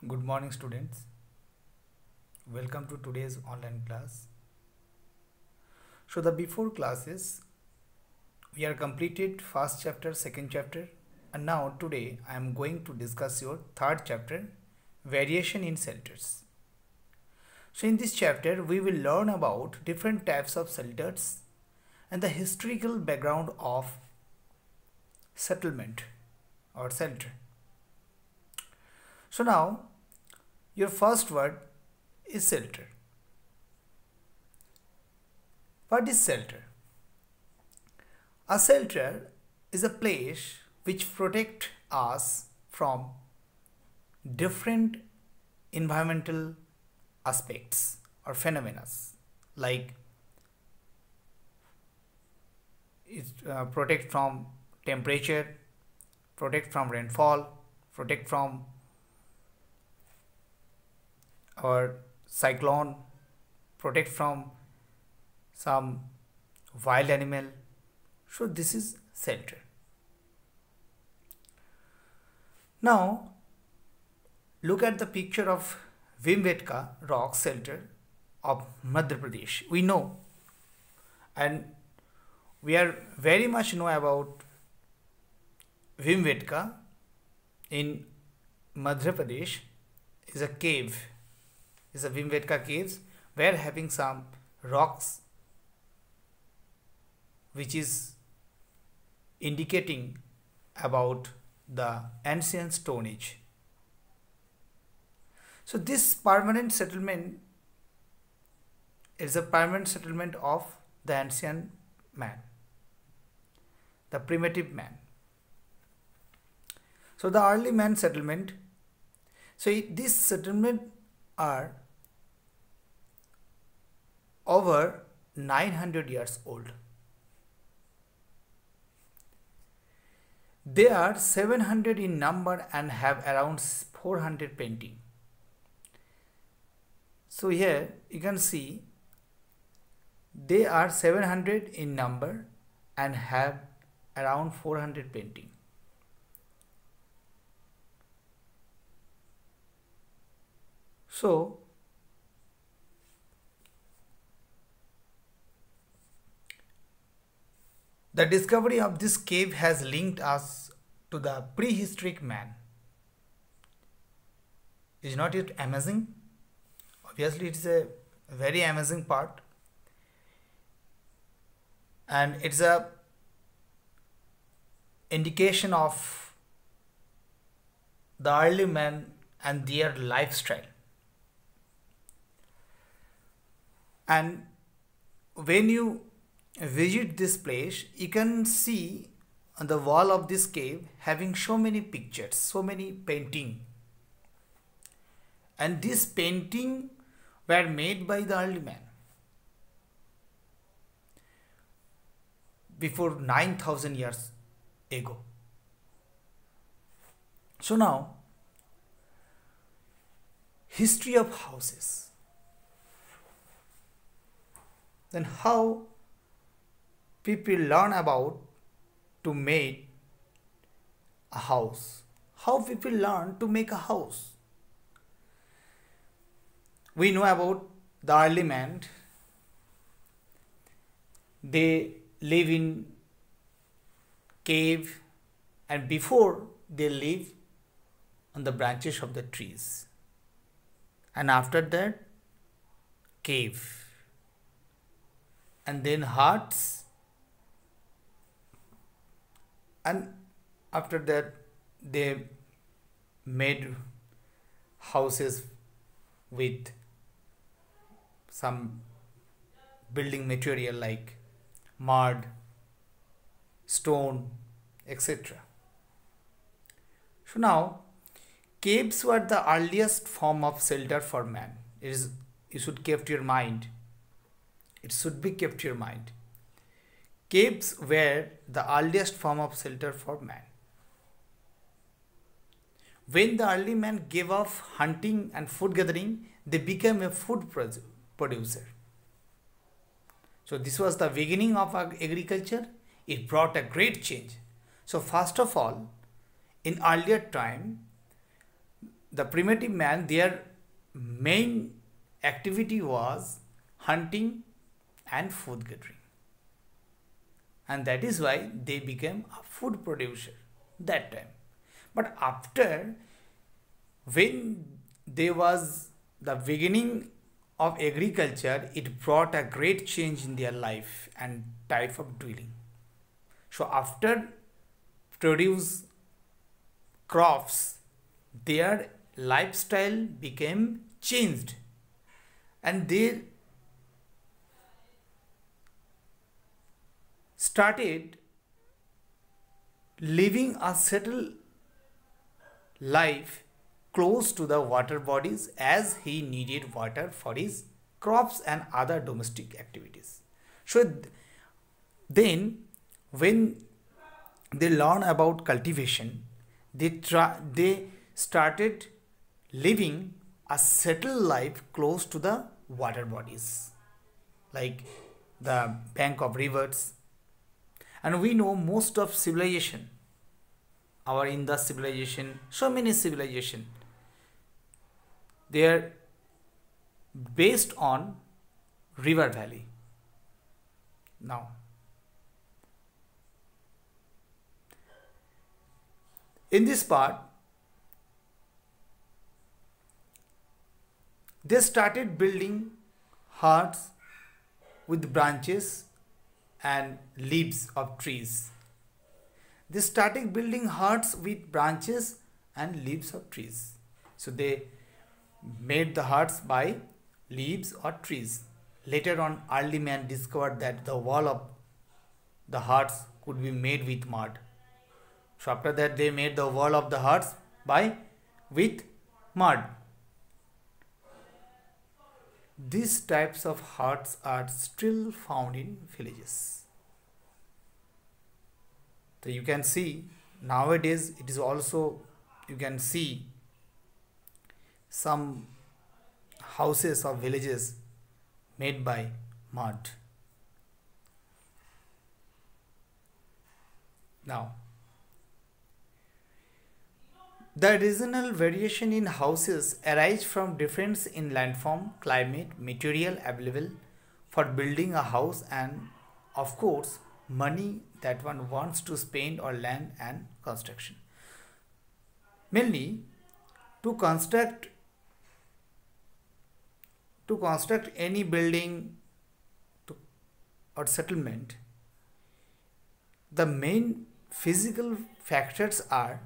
Good morning, students. Welcome to today's online class. So the before classes we are completed first chapter, second chapter, and now today I am going to discuss your third chapter, variation in shelters. So in this chapter we will learn about different types of shelters and the historical background of settlement or shelter. So now your first word is shelter. What is shelter? A shelter is a place which protects us from different environmental aspects or phenomena, like it protect from temperature, protect from rainfall, protect from or cyclone, protect from some wild animal. So this is shelter. Now look at the picture of Bhimbetka rock shelter of Madhya Pradesh. We know and we are very much know about Bhimbetka in Madhya Pradesh is a cave. Is a Bhimbetka caves where having some rocks which is indicating about the ancient Stone Age. So this permanent settlement is a permanent settlement of the ancient man, the primitive man. So the early man settlement, this settlement are over 900 years old. They are 700 in number and have around 400 painting. So here you can see they are 700 in number and have around 400 painting. So the discovery of this cave has linked us to the prehistoric man. Is not it amazing? Obviously it is a very amazing part, and it's a indication of the early man and their lifestyle. And when you visit this place, you can see on the wall of this cave having so many pictures, so many painting, and this painting were made by the early man before 9,000 years ago. So now history of houses. Then how people learn about to make a house. How people learn to make a house. We know about the early man. They live in cave, and before they live on the branches of the trees, and after that cave, and then huts, and after that they made houses with some building material like mud, stone, etc. So now caves were the earliest form of shelter for man. You should keep your mind. It should be kept your mind. Caves were the earliest form of shelter for man. When the early man gave up hunting and food gathering, they became a food producer. So this was the beginning of agriculture. It brought a great change. So first of all, in earlier time, the primitive man, their main activity was hunting and food gathering, and that is why they became a food producer that time. But after, when there was the beginning of agriculture, it brought a great change in their life and type of dwelling. So after produce crops, their lifestyle became changed, and they started living a settled life close to the water bodies, as he needed water for his crops and other domestic activities. So then when they learn about cultivation, they started living a settled life close to the water bodies, like the bank of rivers. And we know most of civilization, our Indus civilization, so many civilization, they are based on river valley. Now, in this part, they started building huts with branches and leaves of trees. They started building huts with branches and leaves of trees. So they made the huts by leaves or trees. Later on, early man discovered that the wall of the huts could be made with mud. So after that, they made the wall of the huts with mud. These types of huts are still found in villages. So you can see nowadays it is also, you can see some houses of villages made by mud. Now, the regional variation in houses arise from difference in landform, climate, material available for building a house, and of course money that one wants to spend on land and construction. Mainly, to construct any building or settlement, the main physical factors are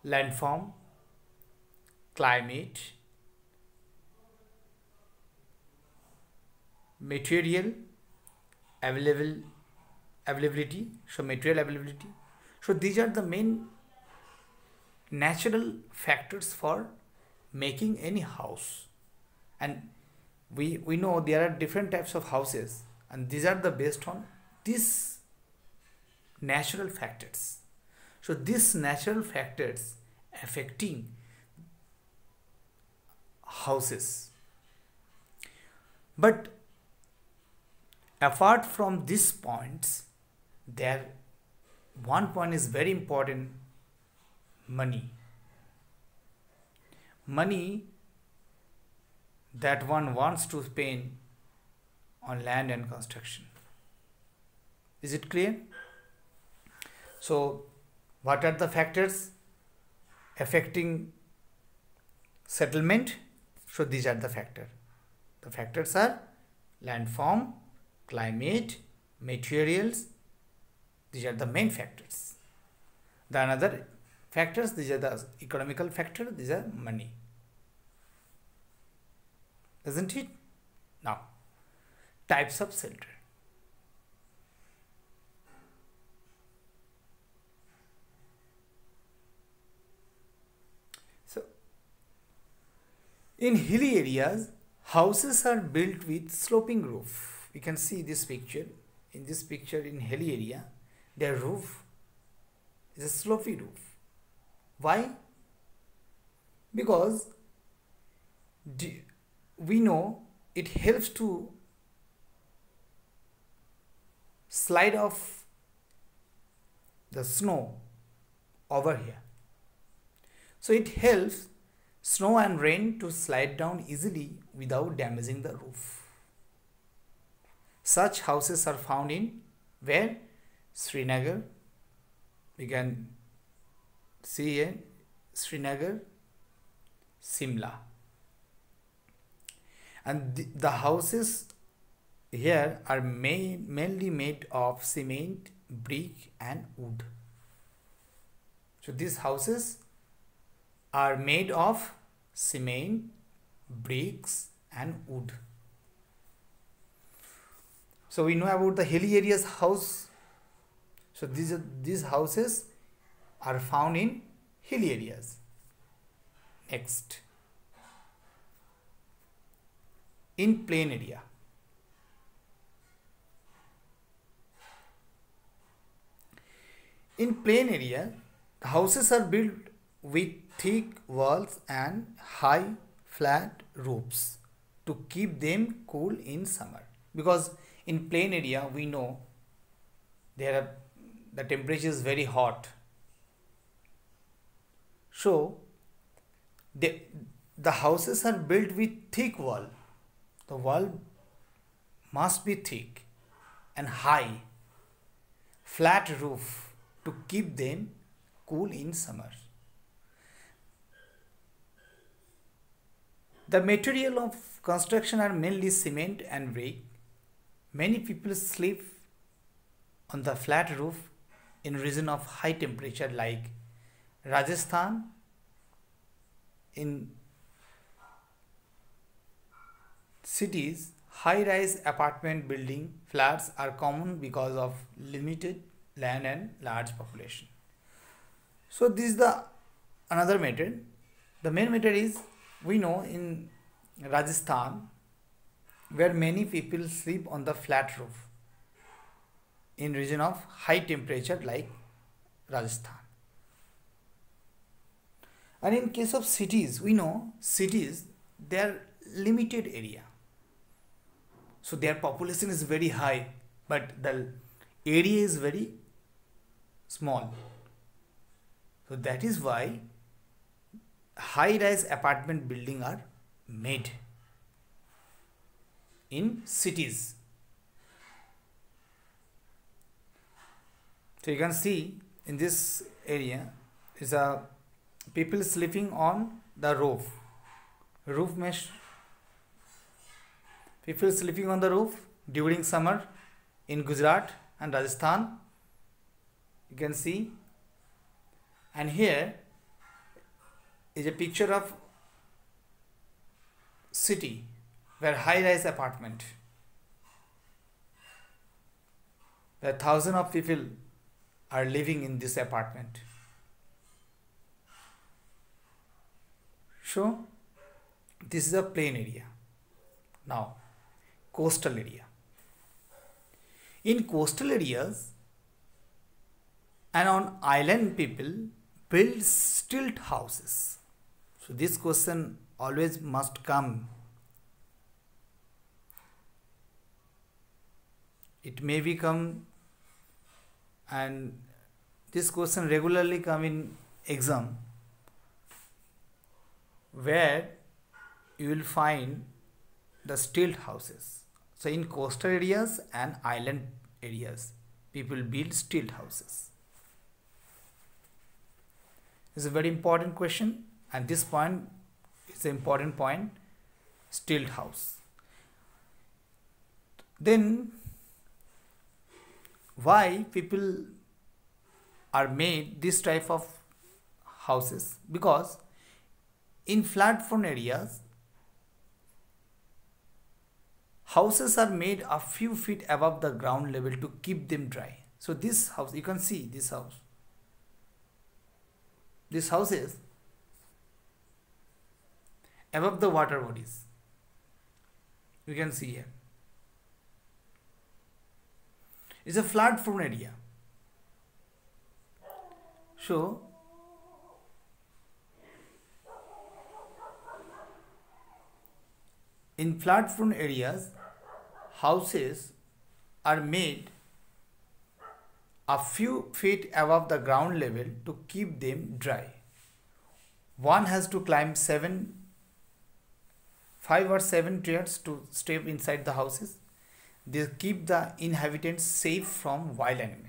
landform, climate, material availability. So material availability. So these are the main natural factors for making any house. And we know there are different types of houses, and these are the based on these natural factors. So these natural factors affecting houses. But apart from these points, there one point is very important: money. Money that one wants to spend on land and construction. Is it clear? So what are the factors affecting settlement? So these are the factors. The factors are landform, climate, materials. These are the main factors. The another factors, these are the economical factor, these are money. Isn't it? Now, types of shelter. So, in hilly areas, houses are built with sloping roof. You can see this picture. In this picture, in hilly area, their roof is a slopy roof. Why? Because we know it helps to slide off the snow over here. So it helps snow and rain to slide down easily without damaging the roof. Such houses are found in where? Srinagar. We can see here Srinagar, Simla. And the houses here are mainly made of cement, brick and wood. So these houses are made of cement, bricks and wood. So we know about the hilly areas house. So these houses are found in hilly areas. Next, in plain area. In plain area, the houses are built with thick walls and high flat roofs to keep them cool in summer. Because in plain area we know the temperature is very hot. So the houses are built with thick wall. The wall must be thick and high, flat roof to keep them cool in summer. The material of construction are mainly cement and brick. Many people sleep on the flat roof in region of high temperature like Rajasthan. In cities, high-rise apartment building flats are common because of limited land and large population. So this is the another method. The main method is, we know in Rajasthan where many people sleep on the flat roof in region of high temperature like Rajasthan. And in case of cities, we know cities, they are limited area. So their population is very high, but the area is very small. So that is why high-rise apartment building are made in cities. So you can see in this area is a people sleeping on the roof mesh. People sleeping on the roof during summer in Gujarat and Rajasthan. You can see, and here is a picture of city where high-rise apartment, where thousands of people are living in this apartment. So this is a plain area. Now coastal area. In coastal areas and on island, people build stilt houses. So this question always must come. It may become, and this question regularly come in exam, where you will find the stilt houses. So in coastal areas and island areas, people build stilt houses. It's a very important question, and this point is an important point, stilt house. Then why people are made this type of houses? Because in flat front areas, houses are made a few feet above the ground level to keep them dry. So this house, you can see this house. This house is above the water bodies. You can see here. It's a flat front area. So in flat front areas, houses are made a few feet above the ground level to keep them dry. one has to climb 5 or 7 tiers to step inside the houses. They keep the inhabitants safe from wild animals.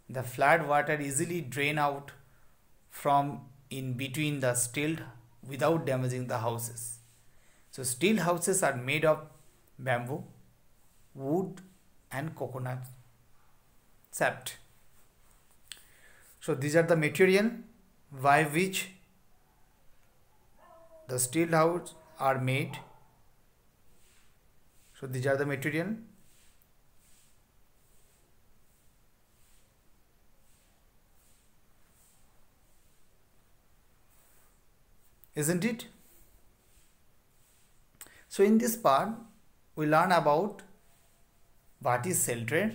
The flood water easily drain out from in between the stilt without damaging the houses. So stilt houses are made of bamboo, wood and coconut sap. So these are the material by which the stilt houses are made. So these are the material. Isn't it? So in this part we learn about what is shelter.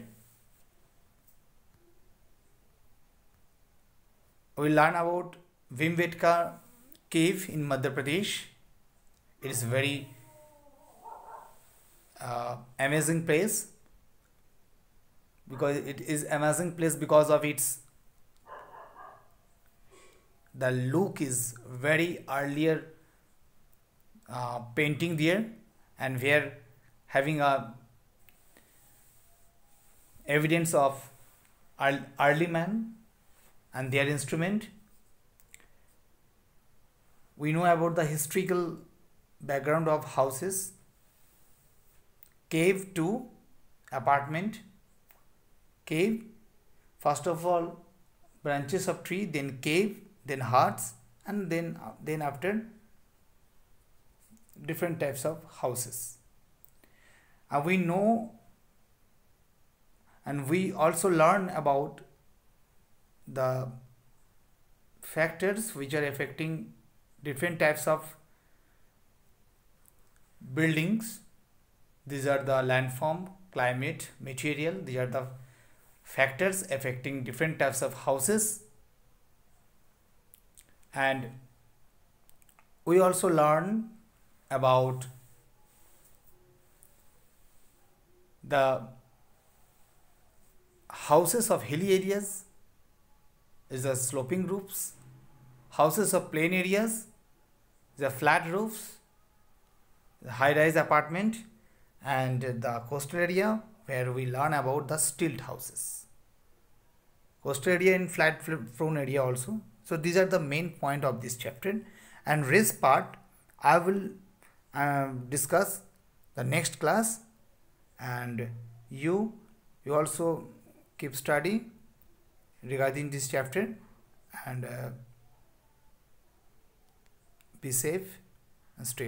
We learn about Bhimbetka cave in Madhya Pradesh. It is very amazing place, because it is amazing place because of its the look is very earlier painting there, and we are having a evidence of early man and their instrument. We know about the historical background of houses. Cave to apartment. Cave, first of all branches of tree, then cave, then huts, and then after different types of houses. And we know, and we also learn about the factors which are affecting different types of buildings. These are the landform, climate, material. These are the factors affecting different types of houses. And we also learn about the houses of hilly areas is the sloping roofs, houses of plain areas, the flat roofs, the high-rise apartment, and the coastal area where we learn about the stilt houses. Coastal area and flat prone area also. So these are the main point of this chapter, and rest part I will discuss the next class, and you also keep study regarding this chapter, and be safe and stay